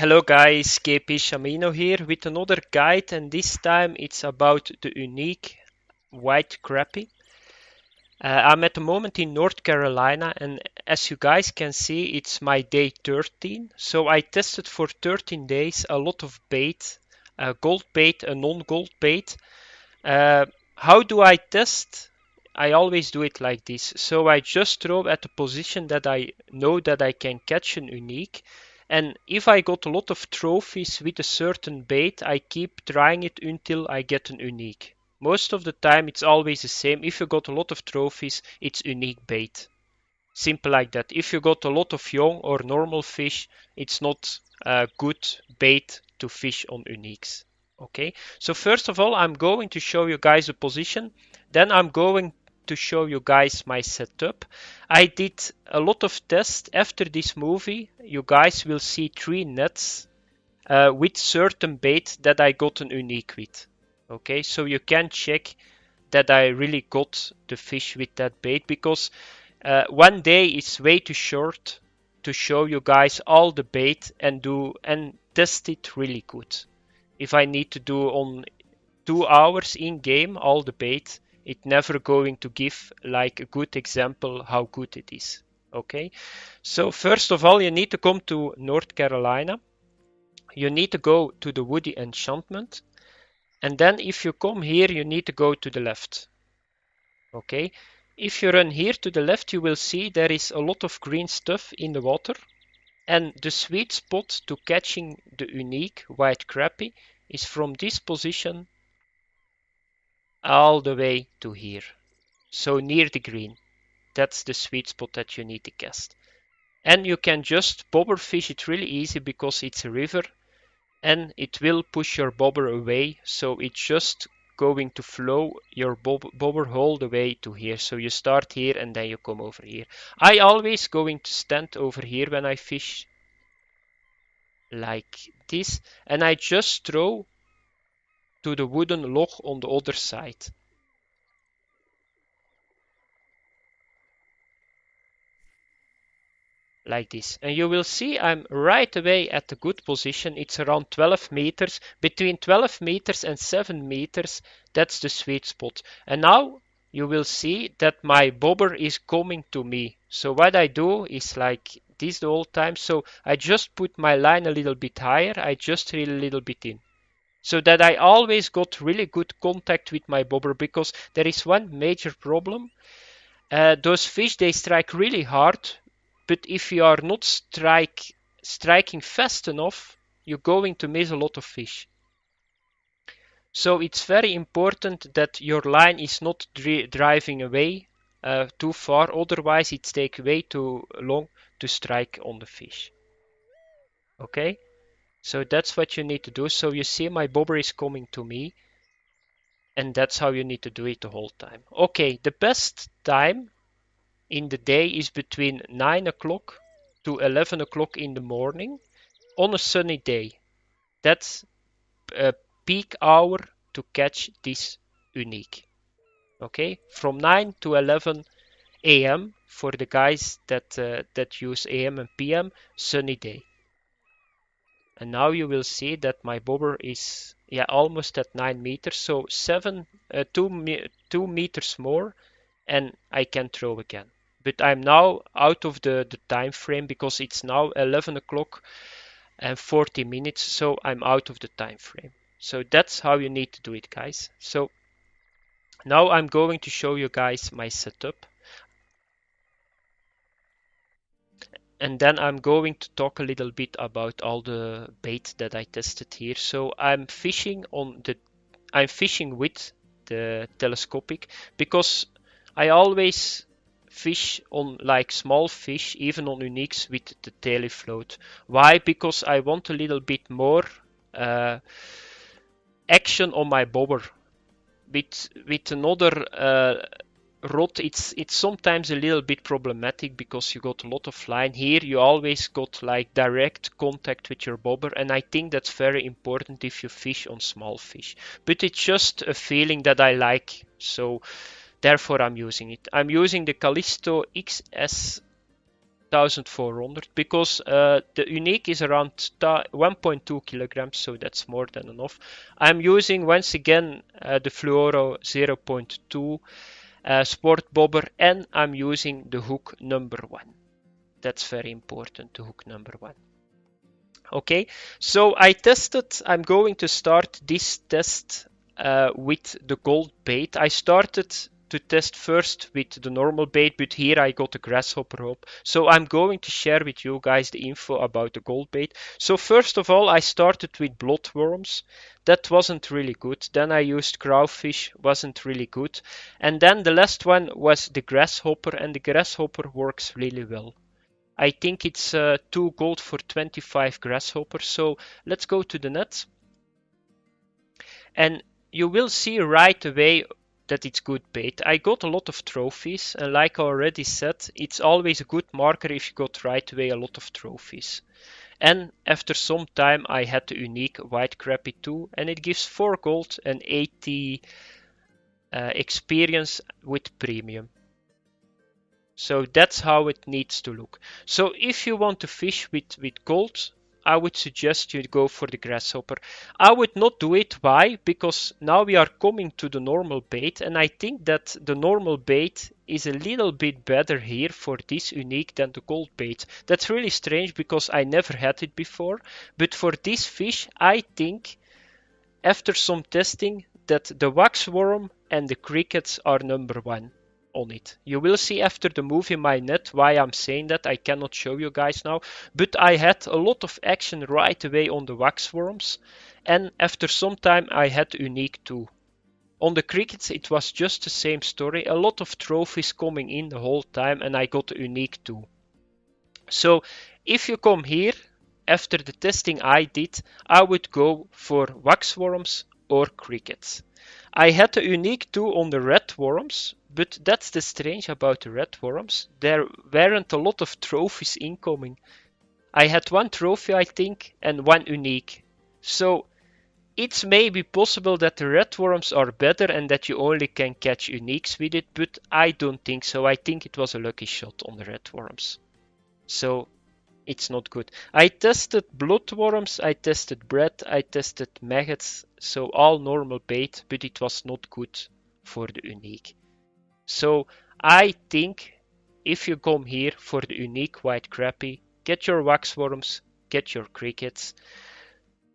Hello guys, KpShamino here with another guide, and this time it's about the unique white crappie. I'm at the moment in North Carolina, and as you guys can see it's my day 13. So I tested for 13 days a lot of bait, gold bait and non-gold bait. Uh, how do I test? I always do it like this. So I just throw at the position that I know that I can catch an unique. And if I got a lot of trophies with a certain bait, I keep trying it until I get an unique. Most of the time it's always the same. If you got a lot of trophies, it's unique bait. Simple like that. If you got a lot of young or normal fish, it's not a good bait to fish on uniques. Okay, so first of all, I'm going to show you guys a position. Then I'm going to show you guys my setup. I did a lot of tests after this movie. You guys will see 3 nets with certain bait that I got an unique with. Okay, so you can check that I really got the fish with that bait, because one day is way too short to show you guys all the bait and test it really good. If I need to do on 2 hours in game all the bait, it never going to give like a good example how good it is. Okay, so first of all, you need to come to North Carolina. You need to go to the Woody Enchantment, and then if you come here, you need to go to the left. Okay, if you run here to the left, you will see there is a lot of green stuff in the water, and the sweet spot to catching the unique white crappie is from this position all the way to here. So near the green. That's the sweet spot that you need to cast. And you can just bobber fish it really easy because it's a river and it will push your bobber away. So it's just going to flow your bobber all the way to here. So you start here and then you come over here. I always going to stand over here when I fish like this, and I just throw to the wooden log on the other side. Like this, and you will see I'm right away at a good position. It's around 12 meters, between 12 meters and 7 meters. That's the sweet spot. And now you will see that my bobber is coming to me. So what I do is like this the whole time. So I just put my line a little bit higher. I just reel a little bit in, so that I always got really good contact with my bobber, because there is one major problem. Those fish, they strike really hard, but if you are not striking fast enough, you're going to miss a lot of fish. So it's very important that your line is not driving away too far, otherwise it takes way too long to strike on the fish. Okay, so that's what you need to do. So you see my bobber is coming to me, and that's how you need to do it the whole time. Okay, the best time in the day is between 9 o'clock to 11 o'clock in the morning on a sunny day. That's a peak hour to catch this unique. Okay, from 9 to 11 a.m. for the guys that use AM and PM, sunny day. And now you will see that my bobber is almost at 9 meters, so 2 meters more, and I can throw again. But I'm now out of the time frame because it's now 11 o'clock and 40 minutes, so I'm out of the time frame. So that's how you need to do it, guys. So now I'm going to show you guys my setup, and then I'm going to talk a little bit about all the bait that I tested here. So I'm fishing with the telescopic, because I always fish on like small fish, even on uniques, with the daily float. Why? Because I want a little bit more action on my bobber. With another rod, it's sometimes a little bit problematic because you got a lot of line. Here you always got like direct contact with your bobber, and I think that's very important if you fish on small fish. But it's just a feeling that I like, so therefore I'm using it. I'm using the Callisto XS 1400 because the unique is around 1.2 kilograms, so that's more than enough. I'm using once again the fluoro 0.2 sport bobber, and I'm using the hook number 1. That's very important, the hook number 1. Okay, so I'm going to start this test with the gold bait. I started to test first with the normal bait, but here I got a grasshopper hook. So I'm going to share with you guys the info about the gold bait. So first of all, I started with bloodworms. That wasn't really good. Then I used crawfish, wasn't really good. And then the last one was the grasshopper, and the grasshopper works really well. I think it's 2 gold for 25 grasshoppers. So let's go to the net. And you will see right away that it's good bait. I got a lot of trophies, and like I already said, it's always a good marker if you got right away a lot of trophies. And after some time I had the unique white crappie too, and it gives 4 gold and 80 experience with premium. So that's how it needs to look. So if you want to fish with gold, I would suggest you go for the grasshopper. I would not do it. Why? Because now we are coming to the normal bait, and I think that the normal bait is a little bit better here for this unique than the gold bait. That's really strange because I never had it before. But for this fish, I think after some testing that the waxworm and the crickets are number 1 on it. You will see after the move in my net why I'm saying that. I cannot show you guys now, but I had a lot of action right away on the waxworms, and after some time I had unique too. On the crickets it was just the same story, a lot of trophies coming in the whole time, and I got unique too. So if you come here after the testing I did, I would go for waxworms or crickets. I had a unique too on the red worms, but that's the strange about the red worms. There weren't a lot of trophies incoming. I had 1 trophy, I think, and 1 unique. So it's maybe possible that the red worms are better and that you only can catch uniques with it, but I don't think so. I think it was a lucky shot on the red worms. So it's not good. I tested bloodworms, I tested bread, I tested maggots, so all normal bait, but it was not good for the unique. So I think if you come here for the unique white crappie, get your waxworms, get your crickets,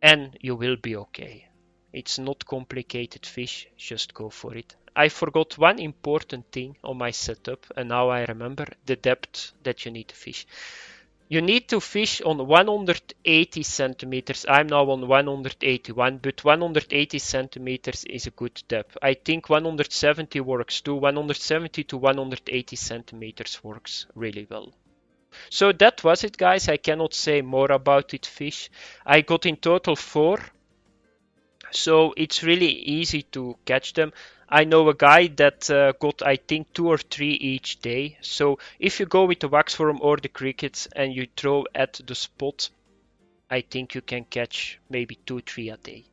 and you will be okay. It's not complicated fish, just go for it. I forgot one important thing on my setup, and now I remember the depth that you need to fish. You need to fish on 180 centimeters. I'm now on 181, but 180 centimeters is a good depth. I think 170 works too. 170 to 180 centimeters works really well. So that was it, guys. I cannot say more about it fish. I got in total 4. So it's really easy to catch them. I know a guy that got, I think, 2 or 3 each day. So if you go with the waxworm or the crickets and you throw at the spot, I think you can catch maybe 2-3 a day.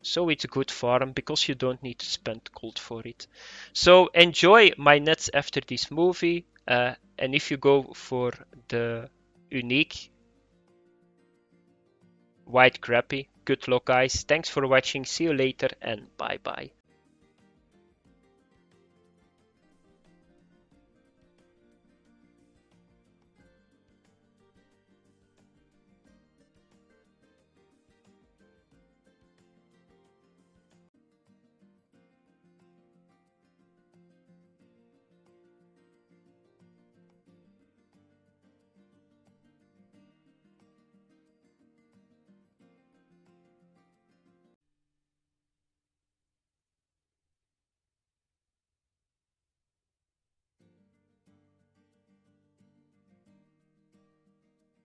So it's a good farm because you don't need to spend gold for it. So enjoy my nets after this movie. And if you go for the unique white crappie, good luck, guys. Thanks for watching. See you later and bye bye.